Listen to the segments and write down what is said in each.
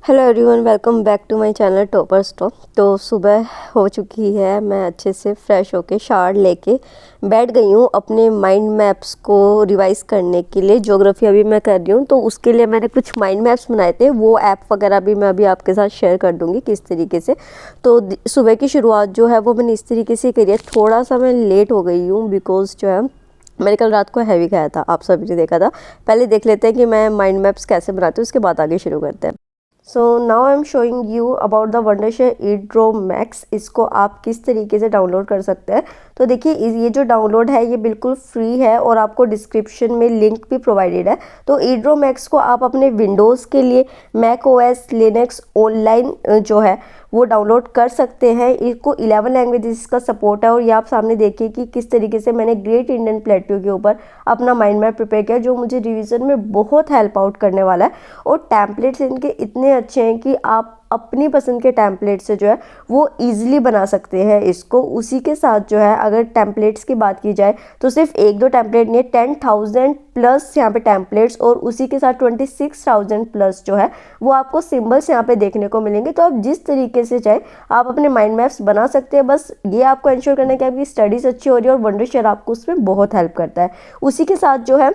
Hello everyone, welcome back to my channel topper stop. तो सुबह हो चुकी है, मैं अच्छे से फ्रेश होके शावर लेके बैठ गई हूँ अपने माइंड मैप्स को रिवाइज़ करने के लिए। ज्योग्राफी अभी मैं कर रही हूँ, तो उसके लिए मैंने कुछ माइंड मैप्स बनाए थे। वो ऐप वगैरह भी मैं अभी आपके साथ शेयर कर दूँगी किस तरीके से। तो सुबह की शुरुआत जो है वो मैंने इस तरीके से करी है। थोड़ा सा मैं लेट हो गई हूँ बिकॉज जो है मैंने कल रात को हैवी खाया था, आप सभी ने देखा था। पहले देख लेते हैं कि मैं माइंड मैप्स कैसे बनाती हूँ, उसके बाद आगे शुरू करते हैं। So now I am showing you about the Wondershare EdrawMax. इसको आप किस तरीके से डाउनलोड कर सकते हैं। तो देखिए, ये जो डाउनलोड है ये बिल्कुल फ्री है और आपको डिस्क्रिप्शन में लिंक भी प्रोवाइडेड है। तो ईड्रो मैक्स को आप अपने विंडोज़ के लिए मैक ओएस लिनक्स ऑनलाइन जो है वो डाउनलोड कर सकते हैं। इसको 11 लैंग्वेजेस का सपोर्ट है। और ये आप सामने देखिए कि किस तरीके से मैंने ग्रेट इंडियन प्लेट्यू के ऊपर अपना माइंड मैप प्रिपेयर किया, जो मुझे रिवीजन में बहुत हेल्प आउट करने वाला है। और टैम्पलेट्स इनके इतने अच्छे हैं कि आप अपनी पसंद के टैम्पलेट से जो है वो ईजिली बना सकते हैं इसको। उसी के साथ जो है अगर टैम्पलेट्स की बात की जाए तो सिर्फ एक दो टैम्पलेट नहीं है, 10,000 प्लस यहाँ पे टैम्पलेट्स, और उसी के साथ 26,000 प्लस जो है वो आपको सिंबल्स यहाँ पे देखने को मिलेंगे। तो आप जिस तरीके से चाहे आप अपने माइंड मैप्स बना सकते हैं। बस ये आपको इंश्योर करना है कि आपकी स्टडीज़ अच्छी हो रही है, और वंडरशेयर आपको उसमें बहुत हेल्प करता है। उसी के साथ जो है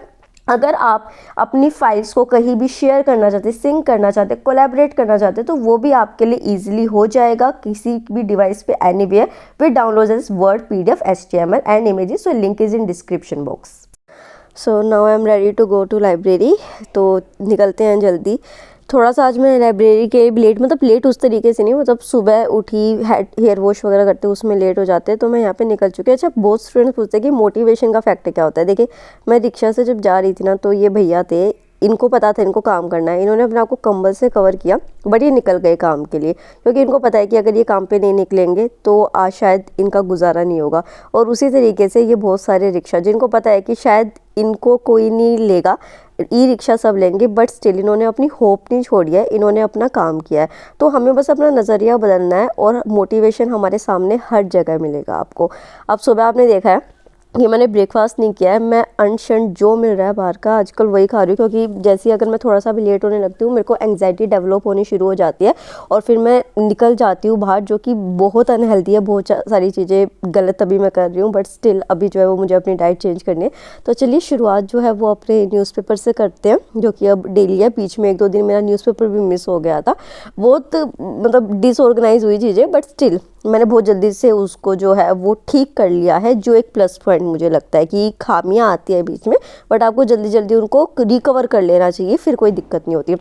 अगर आप अपनी फाइल्स को कहीं भी शेयर करना चाहते, सिंक करना चाहते, कोलैबोरेट करना चाहते, तो वो भी आपके लिए इजीली हो जाएगा किसी भी डिवाइस पे anywhere with download as word, PDF, HTML and images. So link is in description box. So now I am ready to go to library. तो निकलते हैं जल्दी। थोड़ा सा आज मैं लाइब्रेरी के लेट, मतलब लेट उस तरीके से नहीं, मतलब सुबह उठी हेयर वॉश वगैरह करते उसमें लेट हो जाते हैं, तो मैं यहाँ पे निकल चुकी हूँ। अच्छा, बहुत स्टूडेंट्स पूछते हैं कि मोटिवेशन का फैक्टर क्या होता है। देखिए, मैं रिक्शा से जब जा रही थी ना, तो ये भैया थे, इनको पता था इनको काम करना है। इन्होंने अपने आप को कंबल से कवर किया, बट ये निकल गए काम के लिए, क्योंकि इनको पता है कि अगर ये काम पे नहीं निकलेंगे तो आज शायद इनका गुजारा नहीं होगा। और उसी तरीके से ये बहुत सारे रिक्शा, जिनको पता है कि शायद इनको कोई नहीं लेगा, ई रिक्शा सब लेंगे, बट स्टिल इन्होंने अपनी होप नहीं छोड़ी है, इन्होंने अपना काम किया है। तो हमें बस अपना नज़रिया बदलना है, और मोटिवेशन हमारे सामने हर जगह मिलेगा आपको। अब सुबह आपने देखा है कि मैंने ब्रेकफास्ट नहीं किया है। मैं अनशन जो मिल रहा है बाहर का आजकल वही खा रही हूँ, क्योंकि जैसे अगर मैं थोड़ा सा भी लेट होने लगती हूँ, मेरे को एंग्जाइटी डेवलप होनी शुरू हो जाती है, और फिर मैं निकल जाती हूँ बाहर, जो कि बहुत अनहेल्दी है। बहुत सारी चीज़ें गलत अभी मैं कर रही हूँ, बट स्टिल अभी जो है वो मुझे अपनी डाइट चेंज करनी है। तो चलिए शुरुआत जो है वो अपने न्यूज़पेपर से करते हैं, जो कि अब डेली है। बीच में एक दो दिन मेरा न्यूज़पेपर भी मिस हो गया था, बहुत मतलब डिसऑर्गेनाइज हुई चीज़ें, बट स्टिल मैंने बहुत जल्दी से उसको जो है वो ठीक कर लिया है, जो एक प्लस पॉइंट मुझे लगता है कि खामियां आती है बीच में, बट आपको जल्दी जल्दी उनको रिकवर कर लेना चाहिए, फिर कोई दिक्कत नहीं होती।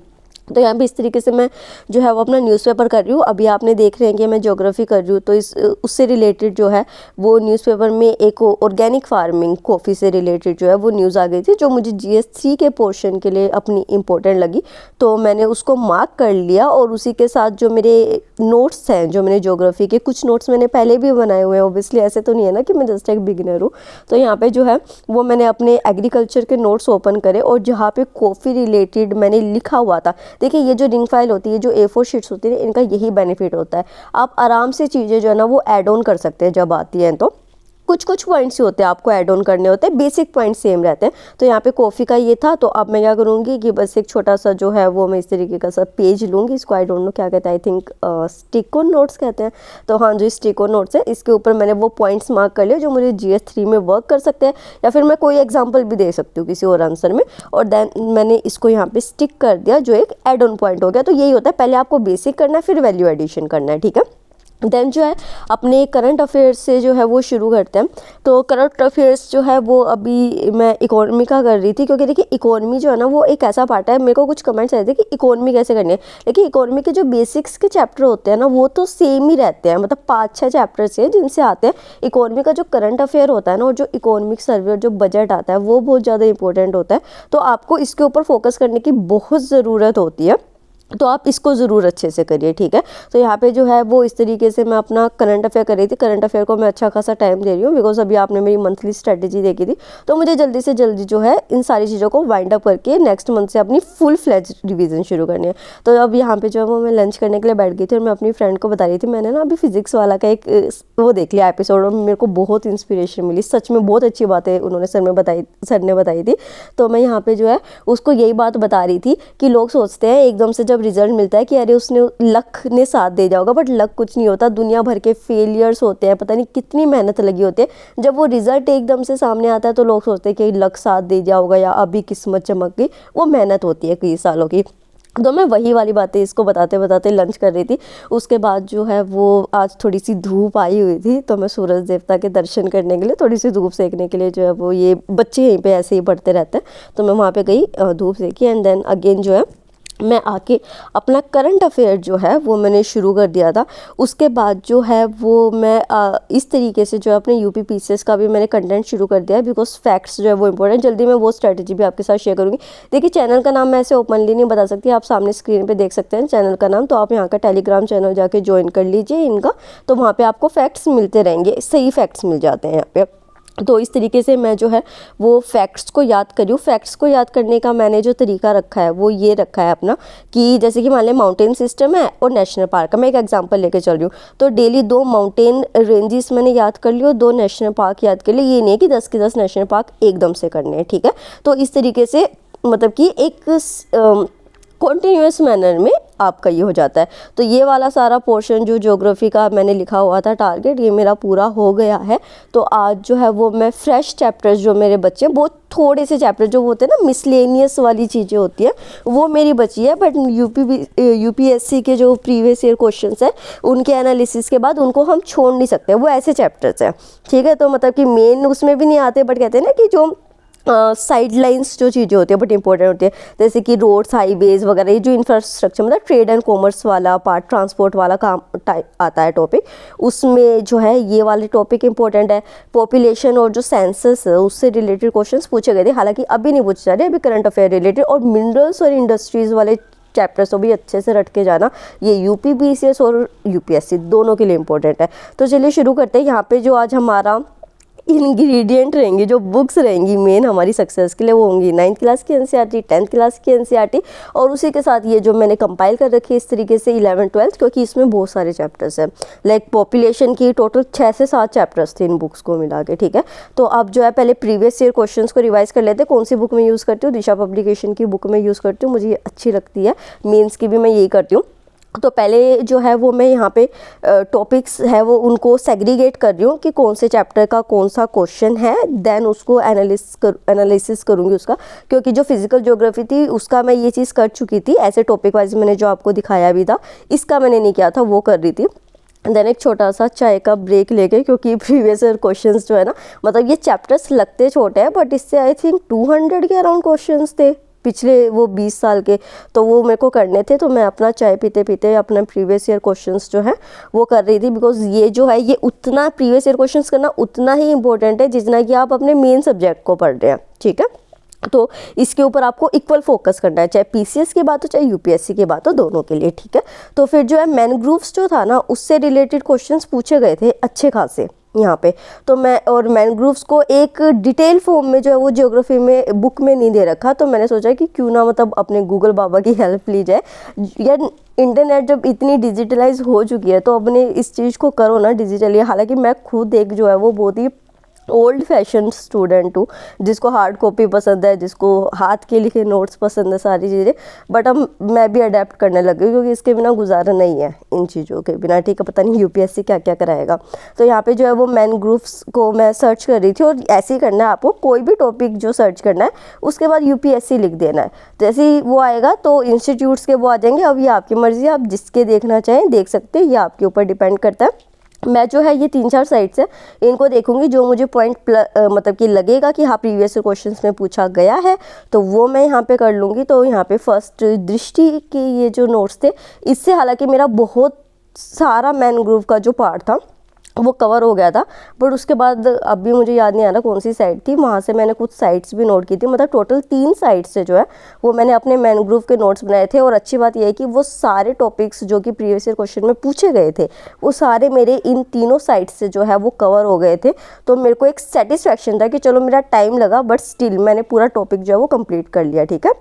तो यहाँ पे इस तरीके से मैं जो है वो अपना न्यूज़पेपर कर रही हूँ। अभी आपने देख रहे हैं कि मैं ज्योग्राफी कर रही हूँ, तो इस उससे रिलेटेड जो है वो न्यूज़पेपर में एक ऑर्गेनिक फार्मिंग कॉफ़ी से रिलेटेड जो है वो न्यूज़ आ गई थी, जो मुझे GS3 के पोर्शन के लिए अपनी इम्पोर्टेंट लगी। तो मैंने उसको मार्क कर लिया, और उसी के साथ जो मेरे नोट्स हैं, जो मैंने ज्योग्राफी के कुछ नोट्स मैंने पहले भी बनाए हुए हैं। ओबियसली ऐसे तो नहीं है ना कि मैं जस्ट एक बिगिनर हूँ। तो यहाँ पे जो है वो मैंने अपने एग्रीकल्चर के नोट्स ओपन करे, और जहाँ पे कॉफ़ी रिलेटेड मैंने लिखा हुआ था। देखिए, ये जो रिंग फाइल होती है, जो A4 शीट्स होती है, इनका यही बेनिफिट होता है, आप आराम से चीज़ें जो है ना वो ऐड ऑन कर सकते हैं जब आती हैं। तो कुछ कुछ पॉइंट्स ही होते हैं आपको ऐड ऑन करने होते हैं, बेसिक पॉइंट्स सेम रहते हैं। तो यहाँ पे कॉफ़ी का ये था, तो अब मैं क्या करूँगी कि बस एक छोटा सा जो है वो मैं इस तरीके का सा पेज लूँगी। इसको आई डोंट नो क्या कहते हैं, आई थिंक स्टिको नोट्स कहते हैं। तो हाँ, जो स्टिको नोट्स है, इसके ऊपर मैंने वो पॉइंट्स मार्क कर लिए जो मुझे GS3 में वर्क कर सकते हैं, या फिर मैं कोई एग्जाम्पल भी दे सकती हूँ किसी और आंसर में। और देन मैंने इसको यहाँ पे स्टिक कर दिया, जो एक एड ऑन पॉइंट हो गया। तो यही होता है, पहले आपको बेसिक करना है, फिर वैल्यू एडिशन करना है, ठीक है। देन जो है अपने करंट अफेयर्स से जो है वो शुरू करते हैं। तो करंट अफेयर्स जो है वो अभी मैं इकोनॉमी का कर रही थी, क्योंकि देखिए इकोनॉमी जो है ना वो एक ऐसा पार्ट है। मेरे को कुछ कमेंट्स आए थे कि इकोनॉमी कैसे करनी है। देखिए, इकोनॉमी के जो बेसिक्स के चैप्टर होते हैं ना वो तो सेम ही रहते हैं, मतलब 5-6 चैप्टर्स हैं जिनसे आते हैं। इकोनॉमी का जो करंट अफेयर होता है ना, और जो इकोनॉमिक सर्वे और जो बजट आता है, वो बहुत ज़्यादा इंपॉर्टेंट होता है। तो आपको इसके ऊपर फोकस करने की बहुत ज़रूरत होती है, तो आप इसको ज़रूर अच्छे से करिए, ठीक है। तो यहाँ पे जो है वो इस तरीके से मैं अपना करंट अफेयर कर रही थी। करंट अफेयर को मैं अच्छा खासा टाइम दे रही हूँ, बिकॉज अभी आपने मेरी मंथली स्ट्रेटेजी देखी थी, तो मुझे जल्दी से जल्दी जो है इन सारी चीज़ों को वाइंड अप करके नेक्स्ट मंथ से अपनी फुल फ्लेज रिवीजन शुरू करनी है। तो अब यहाँ पे जो है वो मैं लंच करने के लिए बैठ गई थी, और मैं अपनी फ्रेंड को बता रही थी, मैंने ना अभी फिजिक्स वाला का एक वो देख लिया एपिसोड, और मेरे को बहुत इंस्पिरेशन मिली, सच में बहुत अच्छी बातें उन्होंने सर ने बताई थी। तो मैं यहाँ पे जो है उसको यही बात बता रही थी कि लोग सोचते हैं एकदम से जब रिजल्ट मिलता है कि अरे उसने लक ने साथ दे दिया होगा, बट लक कुछ नहीं होता। दुनिया भर के फेलियर्स होते हैं, पता नहीं कितनी मेहनत लगी होती है। जब वो रिजल्ट एकदम से सामने आता है तो लोग सोचते हैं कि लक साथ दे दिया होगा या अभी किस्मत चमक गई। वो मेहनत होती है कई सालों की। तो मैं वही वाली बातें इसको बताते बताते लंच कर रही थी। उसके बाद जो है वो आज थोड़ी सी धूप आई हुई थी, तो मैं सूरज देवता के दर्शन करने के लिए, थोड़ी सी धूप सेकने के लिए जो है वो, ये बच्चे यहीं पे ऐसे ही पढ़ते रहते हैं, तो मैं वहाँ पे गई, धूप सेकी। एंड देन अगेन जो है मैं आके अपना करंट अफेयर जो है वो मैंने शुरू कर दिया था। उसके बाद जो है वो मैं इस तरीके से जो है अपने यूपी पीसीएस का भी मैंने कंटेंट शुरू कर दिया है, बिकॉज फैक्ट्स जो है वो इंपॉर्टेंट। जल्दी मैं वो स्ट्रेटजी भी आपके साथ शेयर करूँगी। देखिए, चैनल का नाम मैं ऐसे ओपनली नहीं बता सकती, आप सामने स्क्रीन पे देख सकते हैं चैनल का नाम। तो आप यहाँ का टेलीग्राम चैनल जाके ज्वाइन कर लीजिए इनका, तो वहाँ पर आपको फैक्ट्स मिलते रहेंगे, सही फैक्ट्स मिल जाते हैं यहाँ पर। तो इस तरीके से मैं जो है वो फैक्ट्स को याद करी हूँ। फैक्ट्स को याद करने का मैंने जो तरीका रखा है वो ये रखा है अपना, कि जैसे कि मान लें माउंटेन सिस्टम है और नेशनल पार्क का, मैं एक एग्जांपल लेके चल रही हूँ। तो डेली 2 माउंटेन रेंजेस मैंने याद कर ली और 2 नेशनल पार्क याद कर लिए। ये नहीं है कि 10 के 10 नेशनल पार्क एकदम से करने हैं, ठीक है। तो इस तरीके से मतलब कि एक कॉन्टीन्यूअस मैनर में आपका ये हो जाता है। तो ये वाला सारा पोर्शन जो ज्योग्राफी का मैंने लिखा हुआ था टारगेट, ये मेरा पूरा हो गया है। तो आज जो है वो मैं फ्रेश चैप्टर्स जो मेरे बच्चे, बहुत थोड़े से चैप्टर जो होते हैं ना, मिसलेनियस वाली चीज़ें होती हैं, वो मेरी बची है। बट यूपीएससी के जो प्रीवियस ईयर क्वेश्चंस है उनके एनालिसिस के बाद उनको हम छोड़ नहीं सकते, वो ऐसे चैप्टर्स हैं, ठीक है। तो मतलब कि मेन उसमें भी नहीं आते, बट कहते हैं ना कि जो साइड लाइन्स जो चीज़ें होती है बट इंपॉर्टेंट होती है, जैसे कि रोड्स, हाईवेज वगैरह, ये जो इंफ्रास्ट्रक्चर मतलब ट्रेड एंड कॉमर्स वाला पार्ट, ट्रांसपोर्ट वाला काम आता है टॉपिक, उसमें जो है ये वाले टॉपिक इंपॉर्टेंट है। पॉपुलेशन और जो सेंसस है उससे रिलेटेड क्वेश्चंस पूछे गए थे, हालांकि अभी नहीं पूछे जा रहे, अभी करंट अफेयर रिलेटेड। और मिनरल्स और इंडस्ट्रीज़ वाले चैप्टर्स तो भी अच्छे से रट के जाना, ये यूपी पीसीएस और यूपीएससी दोनों के लिए इंपॉर्टेंट है। तो चलिए शुरू करते हैं। यहाँ पे जो आज हमारा इंग्रेडिएंट रहेंगी, जो बुक्स रहेंगी मेन हमारी सक्सेस के लिए, वो होंगी 9th क्लास की एनसीईआरटी, 10th क्लास की एनसीईआरटी, और उसी के साथ ये जो मैंने कंपाइल कर रखी है इस तरीके से 11th 12th, क्योंकि इसमें बहुत सारे चैप्टर्स हैं। लाइक पॉपुलेशन की टोटल 6 से 7 चैप्टर्स थे इन बुक्स को मिला के, ठीक है। तो अब जो है पहले प्रीवियस ईयर क्वेश्चन को रिवाइज कर लेते हैं। कौन सी बुक में यूज़ करती हूँ? दिशा पब्लिकेशन की बुक में यूज़ करती हूँ, मुझे ये अच्छी लगती है। मेन्स की भी मैं यही करती हूँ। तो पहले जो है वो मैं यहाँ पे टॉपिक्स है वो उनको सेग्रीगेट कर रही हूँ कि कौन से चैप्टर का कौन सा क्वेश्चन है, देन उसको एनालिसिस करूँगी उसका। क्योंकि जो फिजिकल ज्योग्राफी थी उसका मैं ये चीज़ कर चुकी थी, ऐसे टॉपिक वाइज मैंने जो आपको दिखाया भी था, इसका मैंने नहीं किया था, वो कर रही थी। देन एक छोटा सा चाय का ब्रेक लेके, क्योंकि प्रीवियस ईयर क्वेश्चंस जो है ना, मतलब ये चैप्टर्स लगते छोटे हैं बट इससे आई थिंक 200 के अराउंड क्वेश्चंस थे पिछले वो 20 साल के, तो वो मेरे को करने थे। तो मैं अपना चाय पीते पीते अपना प्रीवियस ईयर क्वेश्चंस जो है वो कर रही थी, बिकॉज ये जो है ये उतना प्रीवियस ईयर क्वेश्चंस करना उतना ही इंपॉर्टेंट है जितना कि आप अपने मेन सब्जेक्ट को पढ़ रहे हैं, ठीक है। तो इसके ऊपर आपको इक्वल फोकस करना है, चाहे पीसीएस की बात हो चाहे यूपीएससी की बात हो, दोनों के लिए, ठीक है। तो फिर जो है मैनग्रोव्स जो था ना, उससे रिलेटेड क्वेश्चंस पूछे गए थे अच्छे खासे यहाँ पे। तो मैं और मैनग्रोव्स को एक डिटेल फॉर्म में जो है वो ज्योग्राफी में बुक में नहीं दे रखा, तो मैंने सोचा कि क्यों ना मतलब अपने गूगल बाबा की हेल्प ली जाए। यार इंटरनेट जब इतनी डिजिटलाइज हो चुकी है तो अपने इस चीज़ को करो ना डिजिटली। हालांकि मैं खुद एक जो है वो बहुत ही ओल्ड फैशन स्टूडेंट हूँ, जिसको हार्ड कॉपी पसंद है, जिसको हाथ के लिखे नोट्स पसंद है, सारी चीज़ें। बट अब मैं भी अडेप्ट करने लगी हूँ, क्योंकि इसके बिना गुजारा नहीं है इन चीज़ों के बिना, ठीक है। पता नहीं यूपीएससी क्या क्या कराएगा। तो यहाँ पे जो है वो मैनग्रोव्स को मैं सर्च कर रही थी, और ऐसे ही करना है आपको, कोई भी टॉपिक जो सर्च करना है उसके बाद यूपीएससी लिख देना है। जैसे ही वो आएगा तो इंस्टीट्यूट्स के वो आ जाएंगे। अब ये आपकी मर्ज़ी है, आप जिसके देखना चाहें देख सकते हैं, ये आपके ऊपर डिपेंड करता है। मैं जो है ये 3-4 साइट्स है इनको देखूंगी, जो मुझे पॉइंट मतलब कि लगेगा कि हाँ प्रीवियस क्वेश्चंस में पूछा गया है, तो वो मैं यहाँ पे कर लूँगी। तो यहाँ पे फर्स्ट दृष्टि के ये जो नोट्स थे, इससे हालांकि मेरा बहुत सारा मैनग्रोव का जो पार्ट था वो कवर हो गया था, बट उसके बाद अभी मुझे याद नहीं आ रहा कौन सी साइट थी, वहाँ से मैंने कुछ साइट्स भी नोट की थी। मतलब टोटल 3 साइट्स से जो है वो मैंने अपने मैनग्रोव के नोट्स बनाए थे। और अच्छी बात यह है कि वो सारे टॉपिक्स जो कि प्रीवियस ईयर क्वेश्चन में पूछे गए थे, वो सारे मेरे इन तीनों साइट्स से जो है वो कवर हो गए थे। तो मेरे को एक सेटिस्फैक्शन था कि चलो मेरा टाइम लगा, बट स्टिल मैंने पूरा टॉपिक जो है वो कंप्लीट कर लिया, ठीक है।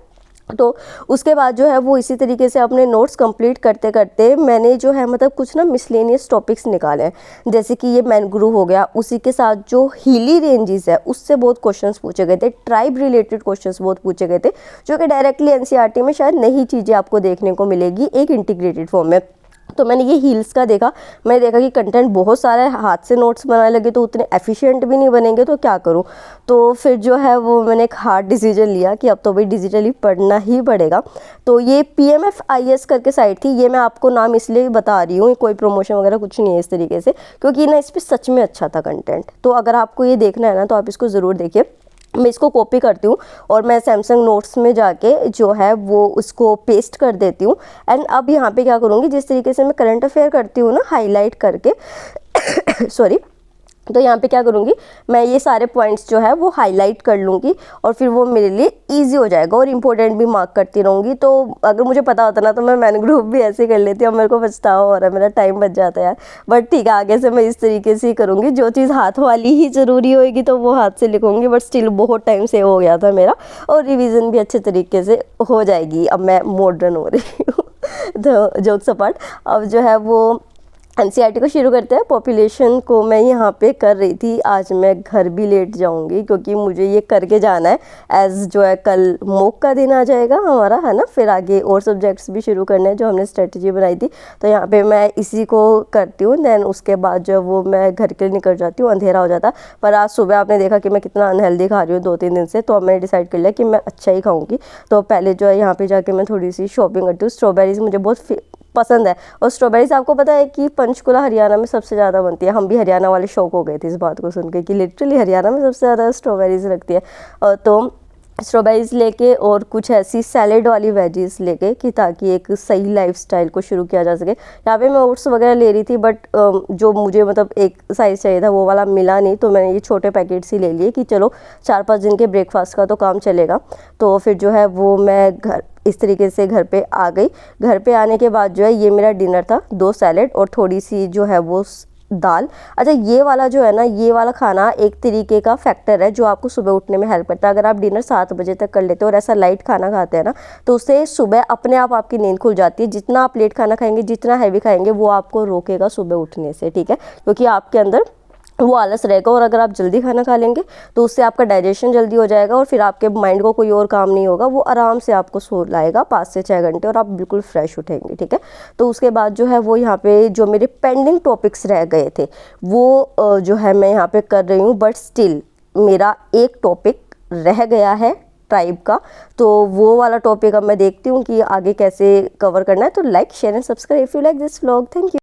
तो उसके बाद जो है वो इसी तरीके से अपने नोट्स कंप्लीट करते करते मैंने जो है मतलब कुछ ना मिसलेनियस टॉपिक्स निकाले हैं, जैसे कि ये मैनग्रोव हो गया, उसी के साथ जो हिली रेंजेस है उससे बहुत क्वेश्चंस पूछे गए थे, ट्राइब रिलेटेड क्वेश्चंस बहुत पूछे गए थे, जो कि डायरेक्टली एनसीईआरटी में शायद नई चीज़ें आपको देखने को मिलेगी एक इंटीग्रेटेड फॉर्म में। तो मैंने ये हील्स का देखा, मैंने देखा कि कंटेंट बहुत सारा है, हाथ से नोट्स बनाने लगे तो उतने एफिशिएंट भी नहीं बनेंगे, तो क्या करूँ। तो फिर जो है वो मैंने एक हार्ड डिसीजन लिया कि अब तो भाई डिजिटली पढ़ना ही पड़ेगा। तो ये PMFIS करके साइट थी, ये मैं आपको नाम इसलिए बता रही हूँ, कोई प्रमोशन वगैरह कुछ नहीं है इस तरीके से, क्योंकि ना इस पर सच में अच्छा था कंटेंट। तो अगर आपको ये देखना है ना तो आप इसको ज़रूर देखिए। मैं इसको कॉपी करती हूँ और मैं सैमसंग नोट्स में जाके जो है वो उसको पेस्ट कर देती हूँ। एंड अब यहाँ पे क्या करूँगी, जिस तरीके से मैं करंट अफेयर करती हूँ ना हाईलाइट करके सॉरी, तो यहाँ पे क्या करूँगी, मैं ये सारे पॉइंट्स जो है वो हाईलाइट कर लूँगी और फिर वो मेरे लिए इजी हो जाएगा और इम्पोर्टेंट भी मार्क करती रहूँगी। तो अगर मुझे पता होता ना तो मैं मैनग्रोव भी ऐसे कर लेती, अब मेरे को पछतावा हो रहा है, मेरा टाइम बच जाता है यार। बट ठीक है, आगे से मैं इस तरीके से ही करूँगी, जो चीज़ हाथ वाली ही ज़रूरी होएगी तो वो हाथ से लिखूँगी। बट स्टिल बहुत टाइम से हो गया था मेरा, और रिविज़न भी अच्छे तरीके से हो जाएगी, अब मैं मॉडर्न हो रही हूँ तो जोक्स अपार्ट, अब जो है वो एनसीईआरटी को शुरू करते हैं। पॉपुलेशन को मैं यहाँ पे कर रही थी, आज मैं घर भी लेट जाऊँगी क्योंकि मुझे ये करके जाना है, एज जो है कल मॉक का दिन आ जाएगा हमारा, है ना। फिर आगे और सब्जेक्ट्स भी शुरू करने हैं जो हमने स्ट्रेटजी बनाई थी, तो यहाँ पे मैं इसी को करती हूँ। दैन उसके बाद जो वो मैं घर के लिए निकल जाती हूँ, अंधेरा हो जाता। पर आज सुबह आपने देखा कि मैं कितना अनहेल्दी खा रही हूँ 2-3 दिन से, तो अब मैंने डिसाइड कर लिया कि मैं अच्छा ही खाऊँगी। तो पहले जो है यहाँ पर जाके मैं थोड़ी सी शॉपिंग करती हूँ। स्ट्रॉबेरीज़ मुझे बहुत पसंद है, और स्ट्रॉबेरीज आपको पता है कि पंचकुला हरियाणा में सबसे ज़्यादा बनती है। हम भी हरियाणा वाले शौक हो गए थे इस बात को सुन के कि लिटरली हरियाणा में सबसे ज़्यादा स्ट्रॉबेरीज लगती है। तो स्ट्रॉबेरीज लेके और कुछ ऐसी सैलेड वाली वेजीज लेके कि ताकि एक सही लाइफस्टाइल को शुरू किया जा सके। यहाँ पे मैं ओट्स वगैरह ले रही थी, बट जो मुझे मतलब एक साइज़ चाहिए था वो वाला मिला नहीं, तो मैंने ये छोटे पैकेट्स ही ले लिए कि चलो 4-5 दिन के ब्रेकफास्ट का तो काम चलेगा। तो फिर जो है वो मैं घर इस तरीके से घर पे आ गई। घर पे आने के बाद जो है ये मेरा डिनर था, 2 सैलेड और थोड़ी सी जो है वो दाल। अच्छा, ये वाला जो है ना, ये वाला खाना एक तरीके का फैक्टर है जो आपको सुबह उठने में हेल्प करता है। अगर आप डिनर 7 बजे तक कर लेते हो और ऐसा लाइट खाना खाते हैं ना, तो उससे सुबह अपने आप आपकी नींद खुल जाती है। जितना आप लेट खाना खाएंगे, जितना हैवी खाएंगे, वो आपको रोकेगा सुबह उठने से, ठीक है, क्योंकि आपके अंदर वो आलस रहेगा। और अगर आप जल्दी खाना खा लेंगे तो उससे आपका डाइजेशन जल्दी हो जाएगा और फिर आपके माइंड को कोई और काम नहीं होगा, वो आराम से आपको सो लाएगा 5 से 6 घंटे और आप बिल्कुल फ्रेश उठेंगे, ठीक है। तो उसके बाद जो है वो यहाँ पे जो मेरे पेंडिंग टॉपिक्स रह गए थे वो जो है मैं यहाँ पे कर रही हूँ। बट स्टिल मेरा एक टॉपिक रह गया है ट्राइब का, तो वो वाला टॉपिक अब मैं देखती हूँ कि आगे कैसे कवर करना है। तो like, share and subscribe if you like this vlog. Thank you.